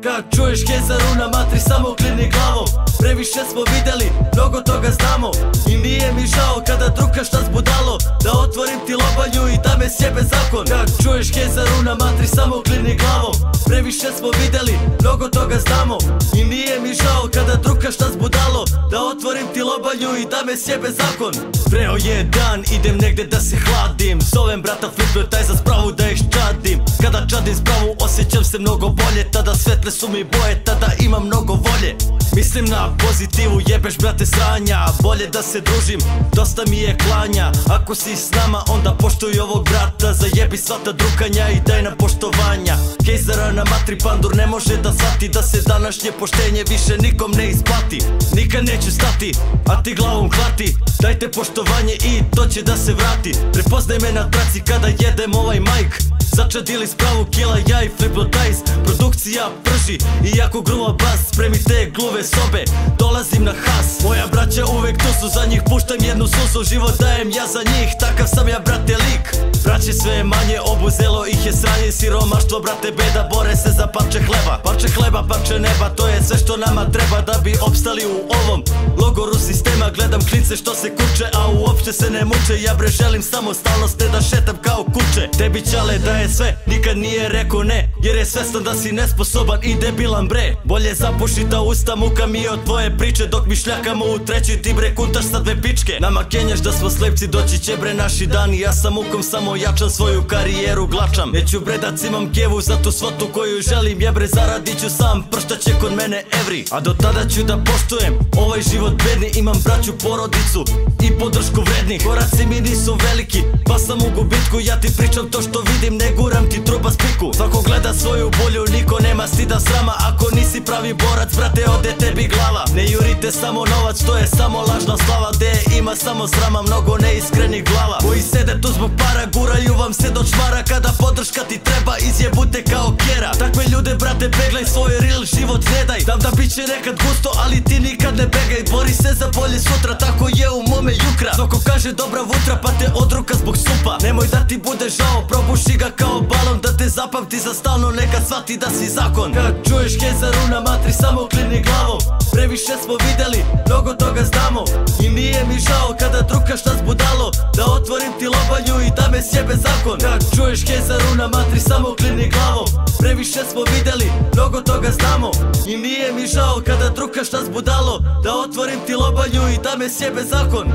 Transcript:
Kad čuješ Hezaru na matri samo klini glavom. Previše smo videli, mnogo toga znamo. I nije mi žao kada drukaš nas budalo, da otvorim ti lobanju i da me sjebe zakon. Kad čuješ Hezaru na matri samo klini glavom. Previše smo videli, mnogo toga znamo. I nije mi žao kada drukaš nas budalo, da otvorim ti lobanju i da me sjebe zakon. Vreo je dan, idem negde da se hladim. Zovem brata Flipper, taj za spravu da ih čadim. Kada čadim spravu osjećam se mnogo bolje. Tada svetle su mi boje, tada imam mnogo volje. Mislim na pozitivu, jebeš brate sranja. Bolje da se družim, dosta mi je klanja. Ako si s nama onda poštuj ovog brata. Zajebi sva ta drukanja i daj nam poštovanja. Hezara na matri pandur ne može da shvati da se današnje poštenje više nikom ne isplati. Nikad neću stati, a ti glavom klati. Dajte poštovanje i to će da se vrati. Prepoznaj me na traci kada jedem ovaj majk. Začadili spravu kila, ja i Fliplotajs. Produkcija prži, iako gruva bas. Spremi te gluve sobe, dolazim na has. Moja braća uvek tu su, za njih puštam jednu susu. Život dajem ja za njih, takav sam ja brate lik. Braće sve je manje, obuzelo ih je sranje. Siromaštvo brate beda, bore se za parče hleba. Parče hleba, parče neba, to je sve što nama treba da bi opstali u ovom logoru sistema. Gledam klince što se kuče, a uopšte se ne muče. Ja bre želim samostalnost, ne da šetam kao kuće. Tebi čale da je sve, nikad nije rekao ne, jer je svestan da si nesposoban i debilan bre. Bolje zapuši ta usta, muka mi od tvoje priče. Dok mi šljakamo u treći, ti bre kuntaš sa dve pičke. Nama kenjaš da smo slepci, doći će bre naši dani. Ja sam mukom samo jačam, svoju karijeru glačam. Neću bre da cimam kevu za tu svotu koju želim. Je bre zaradit ću sam, prštaće kod mene evri. A do tada ću da poštujem ovaj život bedni. Imam braću, porodicu i podršku vrednih. Koraci mi nisu veliki, pa sam u gubitku. Ja ti pričam to što vidim, ne guram ti truba spiku. Svako gleda svoju bolju, niko nema stida srama. Ako nisi pravi borac, brate, ode tebi glava. Ne jurite samo novac, to je samo lažna slava. Gde ima samo srama, mnogo neiskrenih glava. Koji sede tu zbog para, guraju vam se do čmara. Kada podrška ti treba, izjebute kao kjera. Takve ljude, brate, peglaj, svoj real život ne daj. Dam da bit će nekad gusto, ali ti nikad ne begaj. Bori se za bolje sutra, tako je u mome jukra. Svako kaže dobra vutra, pa te odruka zbog supa. Nemoj da ti bude žao, probuši ga kao balon. Da te zapamti za stalno, neka shvati da si zakon. Kad čuješ Hezaru na matri, samo klini glavom. Previše smo videli, mnogo toga znamo. I nije mi žao kada drukaš nas budalo, da otvorim ti lobanju i da me sjebe zakon. Kad čuješ Hezaru na matri, samo klini glavom. Previše smo videli, mnogo toga znamo. I nije mi žao kada drukaš nas budalo, da otvorim ti lobanju i da me sjebe zakon.